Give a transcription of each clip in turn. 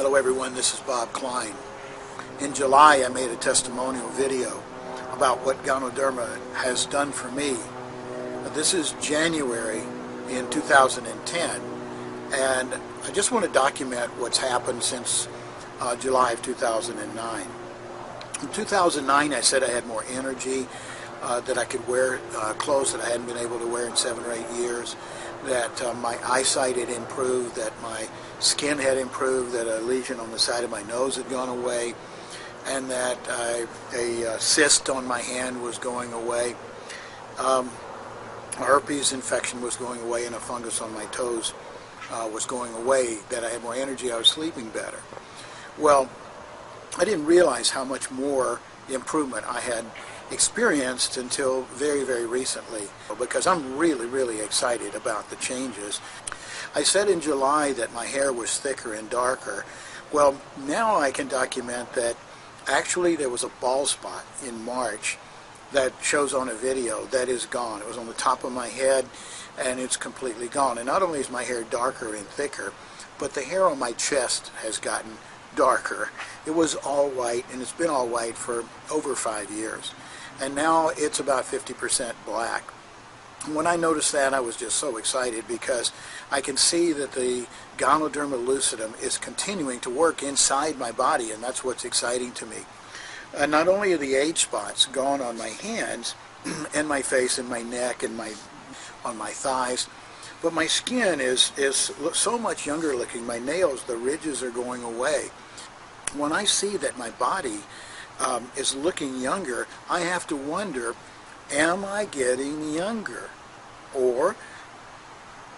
Hello everyone, this is Bob Klein. In July I made a testimonial video about what Ganoderma has done for me. This is January in 2010, and I just want to document what's happened since July of 2009. In 2009 I said I had more energy, that I could wear clothes that I hadn't been able to wear in 7 or 8 years, that my eyesight had improved, that my skin had improved, that a lesion on the side of my nose had gone away, and that a cyst on my hand was going away, a herpes infection was going away, and a fungus on my toes was going away, that I had more energy, I was sleeping better. Well, I didn't realize how much more improvement I had experienced until very, very recently, because I'm really excited about the changes. I said in July that my hair was thicker and darker. Well, now I can document that actually there was a bald spot in March that shows on a video that is gone. It was on the top of my head and it's completely gone. And not only is my hair darker and thicker, but the hair on my chest has gotten darker. It was all white, and it's been all white for over 5 years. And now it's about 50% black. When I noticed that, I was just so excited, because I can see that the Ganoderma Lucidum is continuing to work inside my body, and that's what's exciting to me. Not only are the age spots gone on my hands and my face and my neck and on my thighs, but my skin is so much younger looking. My nails, the ridges are going away. When I see that my body is looking younger, I have to wonder, am I getting younger? Or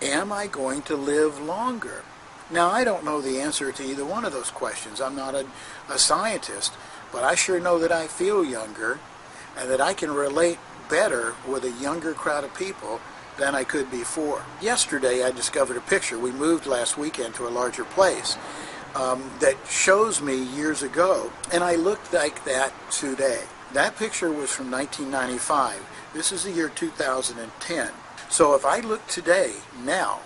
am I going to live longer? Now, I don't know the answer to either one of those questions. I'm not a scientist, but I sure know that I feel younger and that I can relate better with a younger crowd of people than I could before. Yesterday I discovered a picture. We moved last weekend to a larger place that shows me years ago, and I looked like that today. That picture was from 1995. This is the year 2010. So if I look today, now,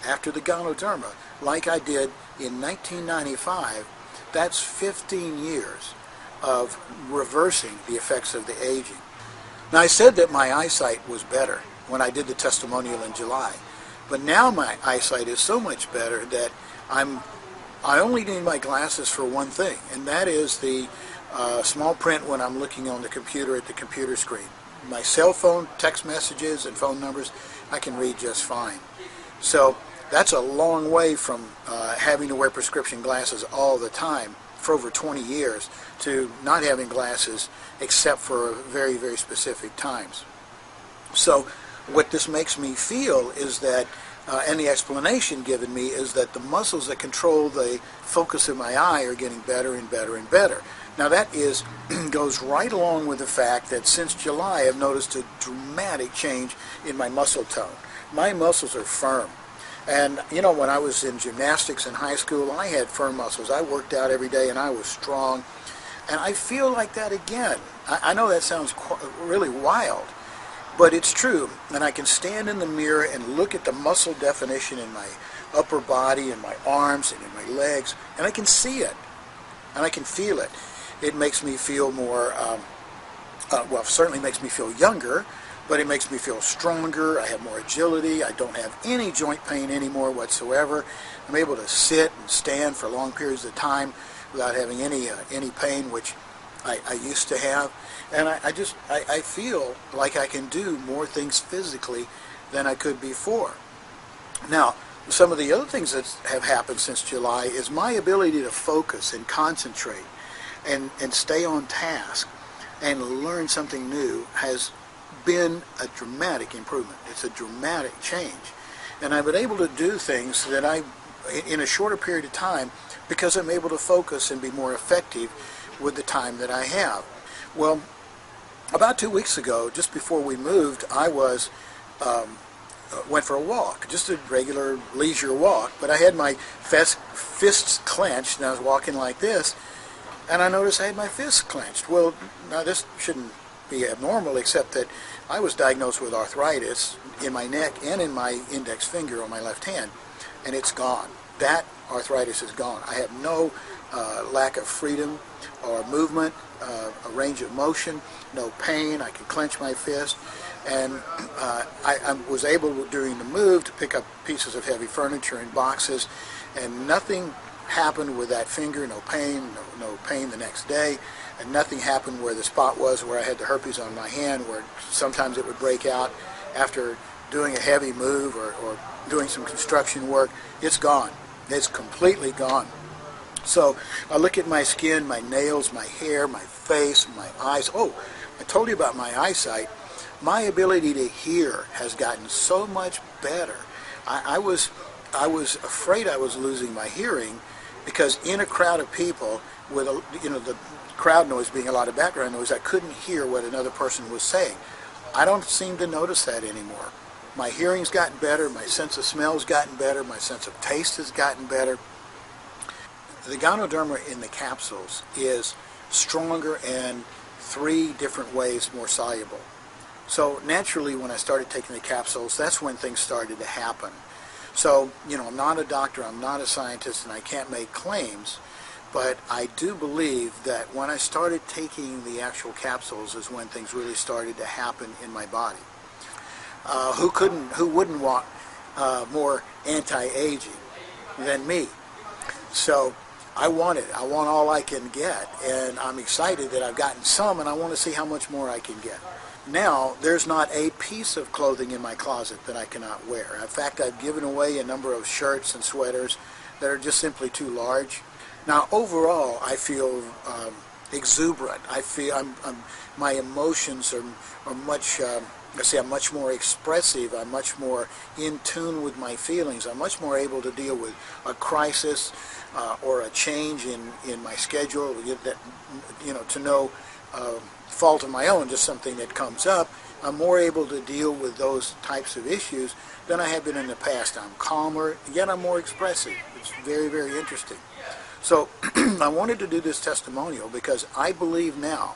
after the Ganoderma, like I did in 1995, that's 15 years of reversing the effects of the aging. Now, I said that my eyesight was better when I did the testimonial in July, but now my eyesight is so much better that I only need my glasses for one thing, and that is the small print when I'm looking on the computer at the computer screen. My cell phone, text messages, and phone numbers, I can read just fine. So that's a long way from having to wear prescription glasses all the time for over 20 years to not having glasses except for very, very specific times. So what this makes me feel is that, and the explanation given me is that the muscles that control the focus of my eye are getting better and better and better. Now that goes right along with the fact that since July I've noticed a dramatic change in my muscle tone. My muscles are firm. And you know, when I was in gymnastics in high school, I had firm muscles. I worked out every day and I was strong. And I feel like that again. I know that sounds really wild, but it's true. And I can stand in the mirror and look at the muscle definition in my upper body and my arms and in my legs, and I can see it and I can feel it. It makes me feel more, well, certainly makes me feel younger, but it makes me feel stronger. I have more agility. I don't have any joint pain anymore whatsoever. I'm able to sit and stand for long periods of time without having any pain, which I used to have. And I feel like I can do more things physically than I could before. Now, some of the other things that have happened since July is my ability to focus and concentrate and stay on task and learn something new has been a dramatic improvement. It's a dramatic change. And I've been able to do things that in a shorter period of time, because I'm able to focus and be more effective with the time that I have. Well, about 2 weeks ago, just before we moved, I went for a walk, just a regular leisure walk, but I had my fists clenched and I was walking like this, and I noticed I had my fists clenched. Well, now this shouldn't be abnormal, except that I was diagnosed with arthritis in my neck and in my index finger on my left hand, and it's gone. that arthritis is gone. I have no lack of freedom or movement, a range of motion, no pain. I can clench my fist. And I was able, during the move, to pick up pieces of heavy furniture in boxes, and nothing happened with that finger. No pain, no pain the next day, and nothing happened where the spot was where I had the herpes on my hand, where sometimes it would break out after doing a heavy move or doing some construction work. It's gone. It's completely gone. So I look at my skin, my nails, my hair, my face, my eyes. Oh, I told you about my eyesight. My ability to hear has gotten so much better. I was afraid I was losing my hearing, because in a crowd of people, with the crowd noise being a lot of background noise, I couldn't hear what another person was saying. I don't seem to notice that anymore. My hearing's gotten better, my sense of smell's gotten better, my sense of taste has gotten better. The Ganoderma in the capsules is stronger and 3 different ways more soluble. So naturally, when I started taking the capsules, that's when things started to happen. So, I'm not a doctor, I'm not a scientist, and I can't make claims, but I do believe that when I started taking the actual capsules is when things really started to happen in my body. Who wouldn't want more anti-aging than me? So I want it. I want all I can get, and I'm excited that I've gotten some, and I want to see how much more I can get. Now, there's not a piece of clothing in my closet that I cannot wear. In fact, I've given away a number of shirts and sweaters that are just simply too large. Now, overall, I feel exuberant. I feel my emotions are much. I'm much more expressive. I'm much more in tune with my feelings. I'm much more able to deal with a crisis or a change in my schedule. That to no fault of my own, just something that comes up. I'm more able to deal with those types of issues than I have been in the past. I'm calmer, yet I'm more expressive. It's very, very interesting. So I wanted to do this testimonial because I believe now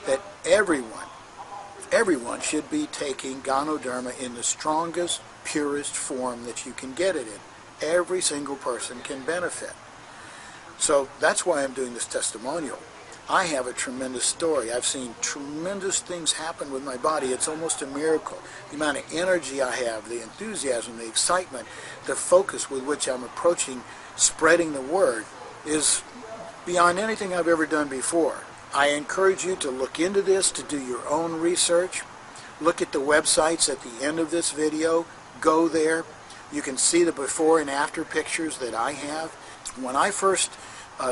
that everyone should be taking Ganoderma in the strongest, purest form that you can get it in. Every single person can benefit. So that's why I'm doing this testimonial. I have a tremendous story. I've seen tremendous things happen with my body. It's almost a miracle. The amount of energy I have, the enthusiasm, the excitement, the focus with which I'm approaching spreading the word is beyond anything I've ever done before. I encourage you to look into this, to do your own research. Look at the websites at the end of this video. Go there. You can see the before and after pictures that I have. When I first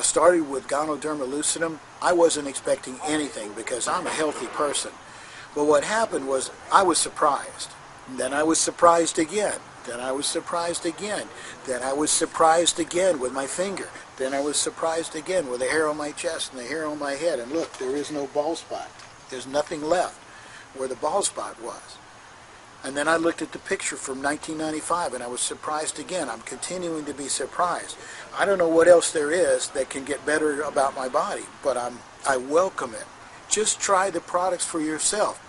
started with Ganoderma Lucidum, I wasn't expecting anything because I'm a healthy person. But what happened was I was surprised. Then I was surprised again. Then I was surprised again. Then I was surprised again with my finger. Then I was surprised again with the hair on my chest and the hair on my head. And look, there is no bald spot. There's nothing left where the bald spot was. And then I looked at the picture from 1995 and I was surprised again. I'm continuing to be surprised. I don't know what else there is that can get better about my body, but I welcome it. Just try the products for yourself.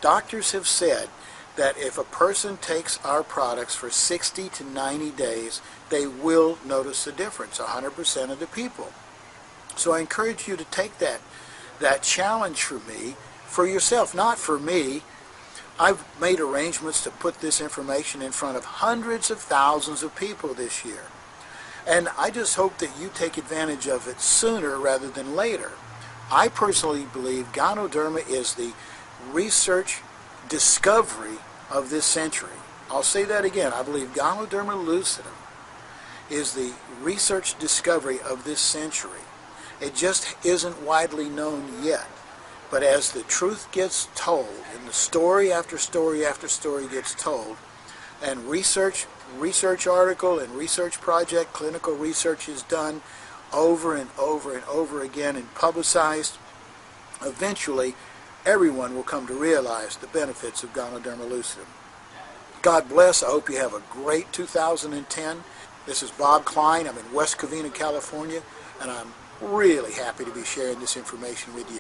Doctors have said that if a person takes our products for 60 to 90 days, they will notice a difference, 100% of the people. So I encourage you to take that challenge for me, for yourself, not for me. I've made arrangements to put this information in front of hundreds of thousands of people this year. And I just hope that you take advantage of it sooner rather than later. I personally believe Ganoderma is the research discovery of this century. I'll say that again. I believe Ganoderma Lucidum is the research discovery of this century. It just isn't widely known yet. But as the truth gets told, and the story after story after story gets told, and research article and research project, clinical research is done over and over and over again and publicized, eventually everyone will come to realize the benefits of Ganoderma Lucidum. God bless. I hope you have a great 2010. This is Bob Klein. I'm in West Covina, California, and I'm really happy to be sharing this information with you.